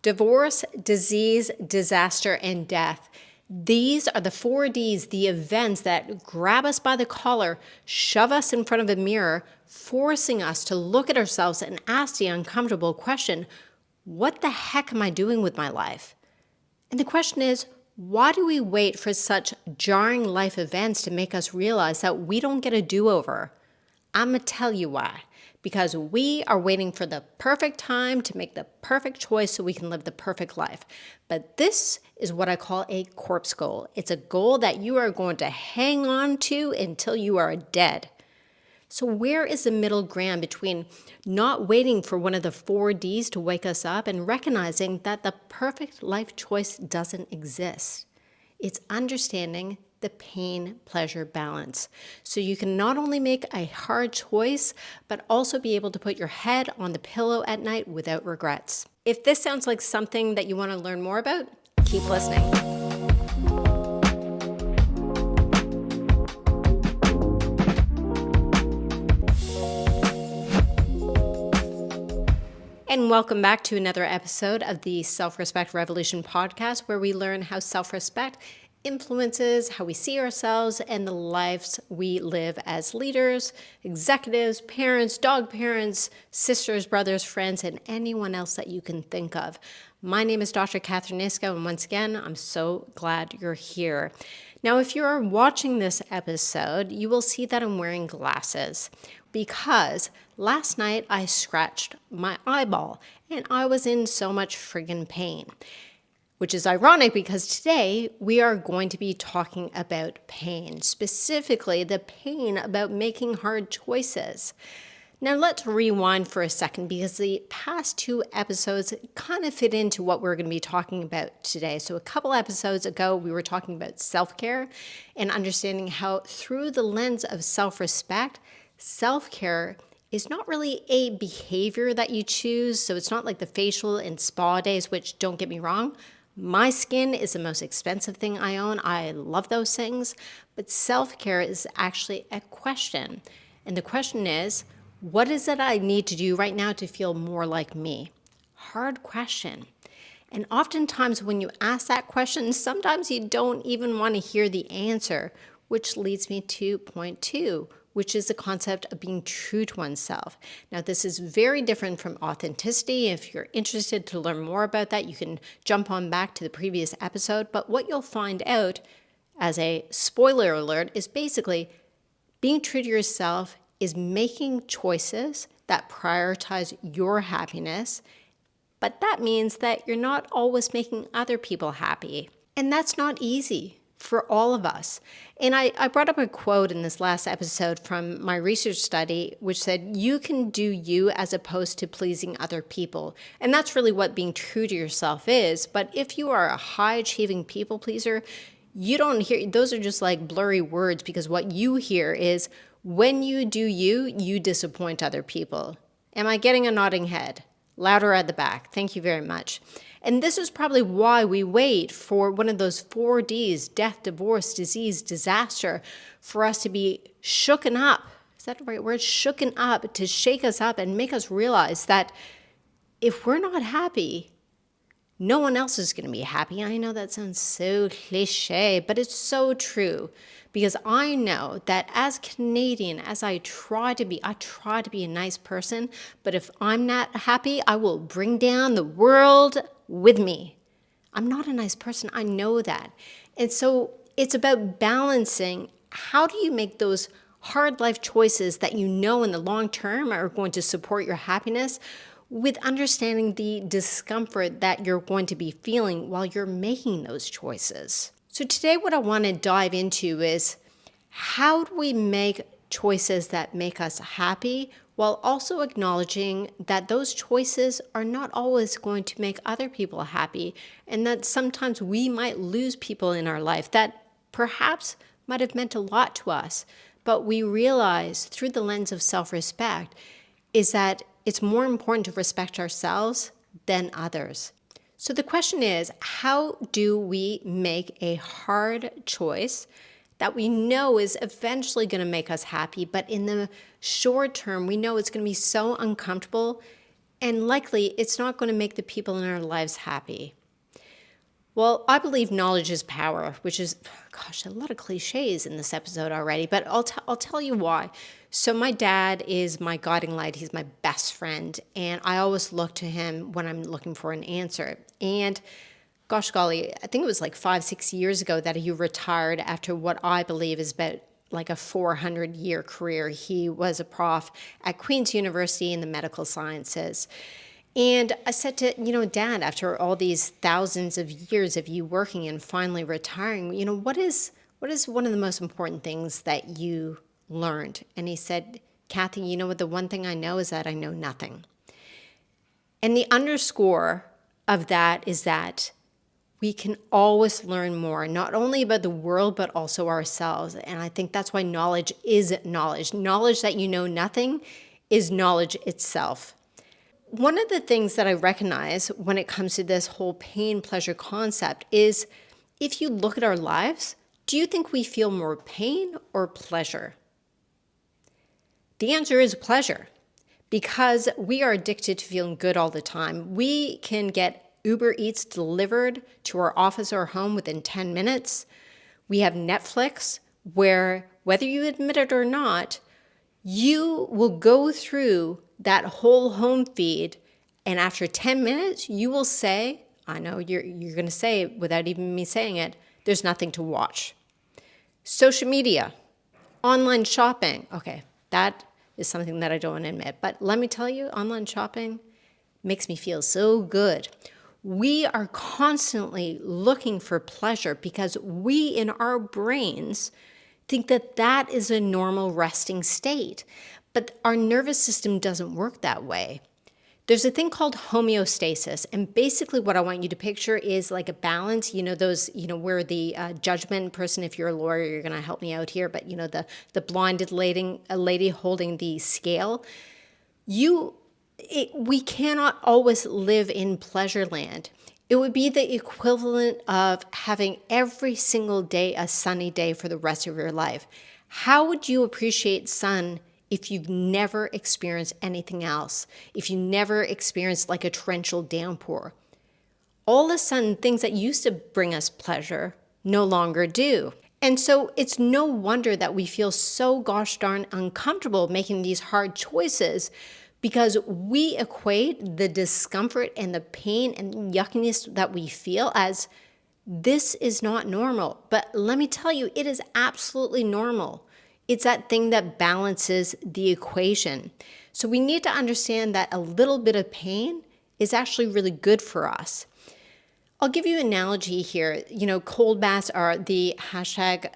Divorce, disease, disaster, and death. These are the 4Ds, the events that grab us by the collar, shove us in front of a mirror, forcing us to look at ourselves and ask the uncomfortable question, what the heck am I doing with my life? And the question is, why do we wait for such jarring life events to make us realize that we don't get a do-over? I'm going to tell you why. Because we are waiting for the perfect time to make the perfect choice so we can live the perfect life. But this is what I call a corpse goal. It's a goal that you are going to hang on to until you are dead. So where is the middle ground between not waiting for one of the 4Ds to wake us up and recognizing that the perfect life choice doesn't exist? It's understanding the pain-pleasure balance. So you can not only make a hard choice, but also be able to put your head on the pillow at night without regrets. If this sounds like something that you want to learn more about, keep listening. And welcome back to another episode of the Self-Respect Revolution podcast, where we learn how self-respect influences how we see ourselves and the lives we live as leaders, executives, parents, dog parents, sisters, brothers, friends, and anyone else that you can think of. My name is Dr. Katherine, and once again, I'm so glad you're here. Now, if you're watching this episode, you will see that I'm wearing glasses because last night I scratched my eyeball and I was in so much friggin' pain. Which is ironic because today we are going to be talking about pain, specifically the pain about making hard choices. Now let's rewind for a second because the past two episodes kind of fit into what we're going to be talking about today. So a couple episodes ago, we were talking about self-care and understanding how through the lens of self-respect, self-care is not really a behavior that you choose. So it's not like the facial and spa days, which don't get me wrong, my skin is the most expensive thing I own. I love those things. But self-care is actually a question. And the question is, what is it I need to do right now to feel more like me? Hard question. And oftentimes when you ask that question, sometimes you don't even want to hear the answer, which leads me to point two, which is the concept of being true to oneself. Now, this is very different from authenticity. If you're interested to learn more about that, you can jump on back to the previous episode. But what you'll find out, as a spoiler alert, is basically being true to yourself is making choices that prioritize your happiness. But that means that you're not always making other people happy. And that's not easy for all of us. And I brought up a quote in this last episode from my research study, which said, you can do you as opposed to pleasing other people. And that's really what being true to yourself is. But if you are a high-achieving people pleaser, you don't hear, those are just like blurry words, because what you hear is, when you do you, you disappoint other people. Am I getting a nodding head? Louder at the back. Thank you very much. And this is probably why we wait for one of those 4Ds, death, divorce, disease, disaster, for us to be shooken up. Is that the right word? Shooken up, to shake us up and make us realize that if we're not happy, no one else is going to be happy. I know that sounds so cliche, but it's so true. Because I know that as Canadian, as I try to be a nice person, but if I'm not happy, I will bring down the world with me. I'm not a nice person. I know that. And so it's about balancing. How do you make those hard life choices that you know in the long term are going to support your happiness, with understanding the discomfort that you're going to be feeling while you're making those choices? So today what I want to dive into is, how do we make choices that make us happy while also acknowledging that those choices are not always going to make other people happy, and that sometimes we might lose people in our life that perhaps might have meant a lot to us, but we realize through the lens of self-respect is that it's more important to respect ourselves than others. So the question is, how do we make a hard choice that we know is eventually going to make us happy, but in the short term, we know it's going to be so uncomfortable And likely, it's not going to make the people in our lives happy. Well, I believe knowledge is power, which is, gosh, a lot of cliches in this episode already, but I'll tell you why. So my dad is my guiding light. He's my best friend, and I always look to him when I'm looking for an answer. And gosh golly, I think it was like 5-6 years ago that he retired after what I believe is about like a 400-year career. He was a prof at Queen's University in the medical sciences. And I said to, Dad, after all these thousands of years of you working and finally retiring, what is one of the most important things that you learned? And he said, Kathy, you know what, the one thing I know is that I know nothing. And the underscore of that is that we can always learn more, not only about the world, but also ourselves. And I think that's why knowledge is knowledge. Knowledge that you know nothing is knowledge itself. One of the things that I recognize when it comes to this whole pain-pleasure concept is if you look at our lives, do you think we feel more pain or pleasure? The answer is pleasure, because we are addicted to feeling good all the time. We can get Uber Eats delivered to our office or home within 10 minutes. We have Netflix, where whether you admit it or not, you will go through that whole home feed, and after 10 minutes, you will say, I know you're going to say it without even me saying it, there's nothing to watch. Social media, online shopping. Okay, that is something that I don't want to admit, but let me tell you, online shopping makes me feel so good. We are constantly looking for pleasure because we in our brains think that that is a normal resting state. But our nervous system doesn't work that way. There's a thing called homeostasis. And basically what I want you to picture is like a balance, where the judgment person, if you're a lawyer, you're going to help me out here, but the blinded lady holding the scale. We cannot always live in pleasure land. It would be the equivalent of having every single day a sunny day for the rest of your life. How would you appreciate sun if you've never experienced anything else? If you never experienced like a torrential downpour? All of a sudden, things that used to bring us pleasure no longer do. And so it's no wonder that we feel so gosh darn uncomfortable making these hard choices, because we equate the discomfort and the pain and yuckiness that we feel as this is not normal. But let me tell you, it is absolutely normal. It's that thing that balances the equation. So we need to understand that a little bit of pain is actually really good for us. I'll give you an analogy here. Cold baths are the hashtag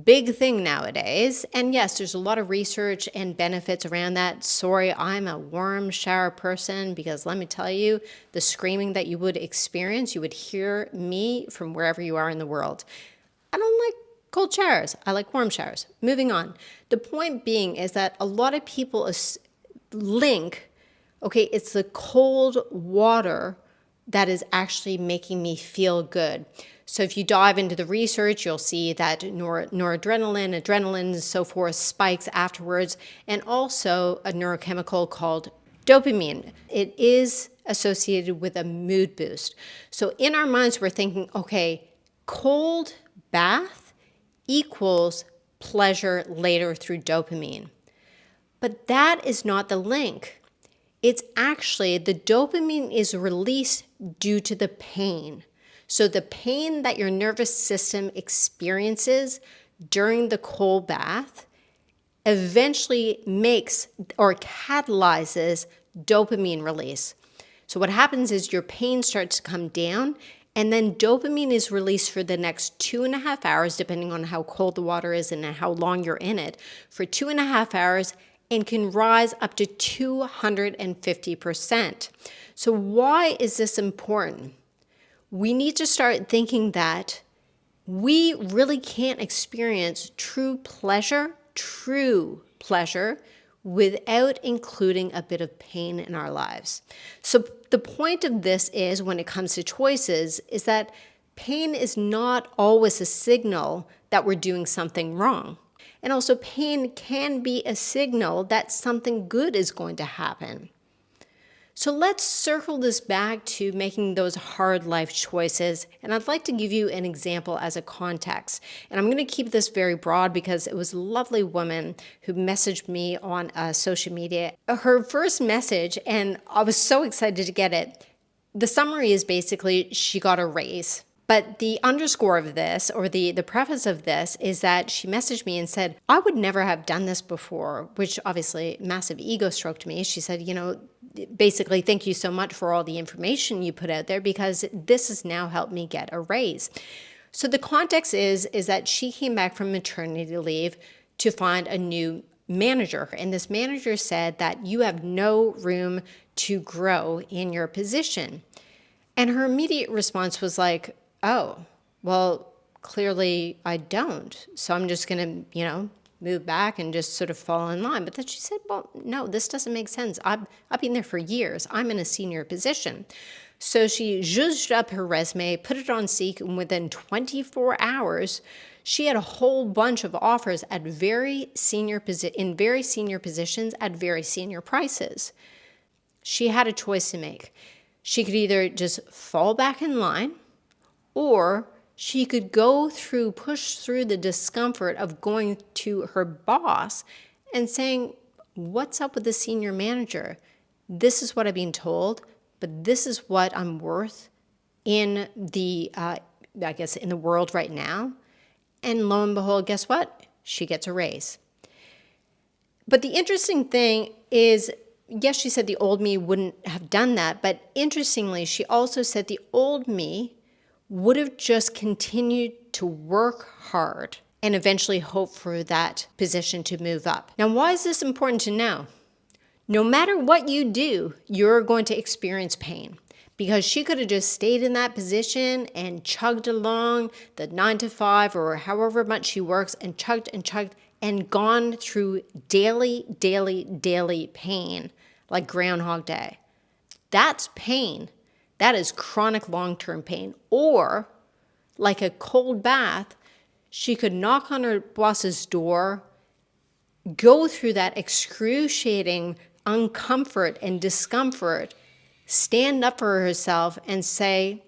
big thing nowadays. And yes, there's a lot of research and benefits around that. Sorry, I'm a warm shower person, because let me tell you, the screaming that you would experience, you would hear me from wherever you are in the world. I don't like cold showers. I like warm showers. Moving on. The point being is that a lot of people link, it's the cold water that is actually making me feel good. So if you dive into the research, you'll see that noradrenaline, adrenaline, and so forth spikes afterwards, and also a neurochemical called dopamine. It is associated with a mood boost. So in our minds, we're thinking, cold bath equals pleasure later through dopamine. But that is not the link. It's actually the dopamine is released due to the pain. So the pain that your nervous system experiences during the cold bath eventually makes or catalyzes dopamine release. So what happens is your pain starts to come down, and then dopamine is released for the next 2.5 hours, depending on how cold the water is and how long you're in it, for 2.5 hours, and can rise up to 250%. So why is this important? We need to start thinking that we really can't experience true pleasure, without including a bit of pain in our lives. So the point of this is, when it comes to choices, is that pain is not always a signal that we're doing something wrong. And also pain can be a signal that something good is going to happen. So let's circle this back to making those hard life choices. And I'd like to give you an example as a context. And I'm going to keep this very broad because it was a lovely woman who messaged me on social media. Her first message, and I was so excited to get it. The summary is basically she got a raise. But the underscore of this, or the preface of this, is that she messaged me and said, I would never have done this before, which obviously massive ego stroke to me. She said, basically, thank you so much for all the information you put out there because this has now helped me get a raise. So the context is that she came back from maternity leave to find a new manager. And this manager said that you have no room to grow in your position. And her immediate response was like, oh, well, clearly I don't. So I'm just going to, move back and just sort of fall in line. But then she said, well, no, this doesn't make sense. I've been there for years. I'm in a senior position. So she zhuzhed up her resume, put it on Seek, and within 24 hours, she had a whole bunch of offers at in very senior positions at very senior prices. She had a choice to make. She could either just fall back in line, or she could push through the discomfort of going to her boss and saying, what's up with the senior manager? This is what I've been told, but this is what I'm worth in the world right now. And lo and behold, guess what? She gets a raise. But the interesting thing is, yes, she said the old me wouldn't have done that, but interestingly, she also said the old me would have just continued to work hard and eventually hope for that position to move up. Now, why is this important to know? No matter what you do, you're going to experience pain, because she could have just stayed in that position and chugged along the 9 to 5 or however much she works and chugged and gone through daily pain like Groundhog Day. That's pain. That is chronic long-term pain. Or, like a cold bath, she could knock on her boss's door, go through that excruciating uncomfort and discomfort, stand up for herself and say,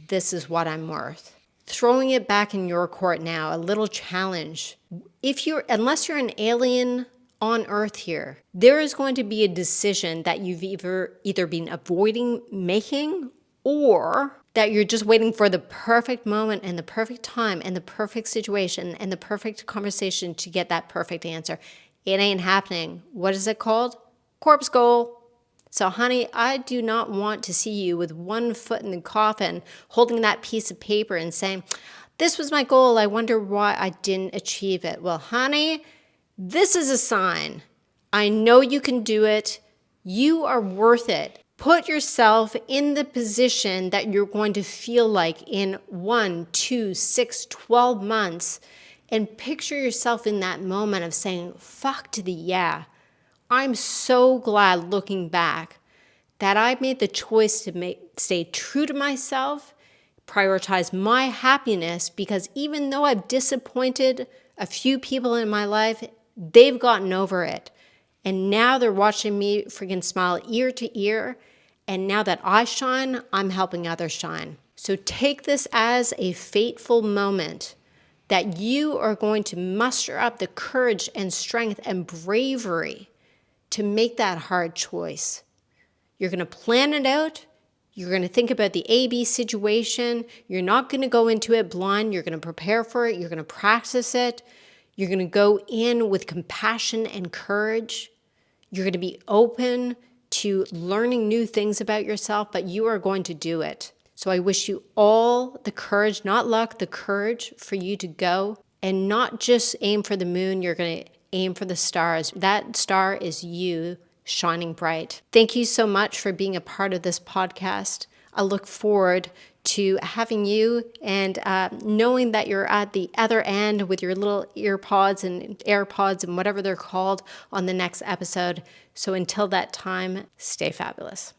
this is what I'm worth. Throwing it back in your court now, a little challenge. Unless you're an alien on Earth here, there is going to be a decision that you've either been avoiding making, or that you're just waiting for the perfect moment and the perfect time and the perfect situation and the perfect conversation to get that perfect answer. It ain't happening. What is it called? Corpse goal. So honey, I do not want to see you with one foot in the coffin holding that piece of paper and saying, this was my goal. I wonder why I didn't achieve it. Well, honey, this is a sign. I know you can do it. You are worth it. Put yourself in the position that you're going to feel like in 1, 2, 6, 12 months, and picture yourself in that moment of saying, fuck to the yeah. I'm so glad looking back that I made the choice to stay true to myself, prioritize my happiness, because even though I've disappointed a few people in my life, they've gotten over it. And now they're watching me freaking smile ear to ear. And now that I shine, I'm helping others shine. So take this as a fateful moment that you are going to muster up the courage and strength and bravery to make that hard choice. You're going to plan it out. You're going to think about the A-B situation. You're not going to go into it blind. You're going to prepare for it. You're going to practice it. You're going to go in with compassion and courage. You're going to be open to learning new things about yourself, but you are going to do it. So I wish you all the courage, not luck, the courage for you to go and not just aim for the moon. You're going to aim for the stars. That star is you shining bright. Thank you so much for being a part of this podcast. I look forward to having you and knowing that you're at the other end with your little earpods and AirPods and whatever they're called on the next episode. So until that time, stay fabulous.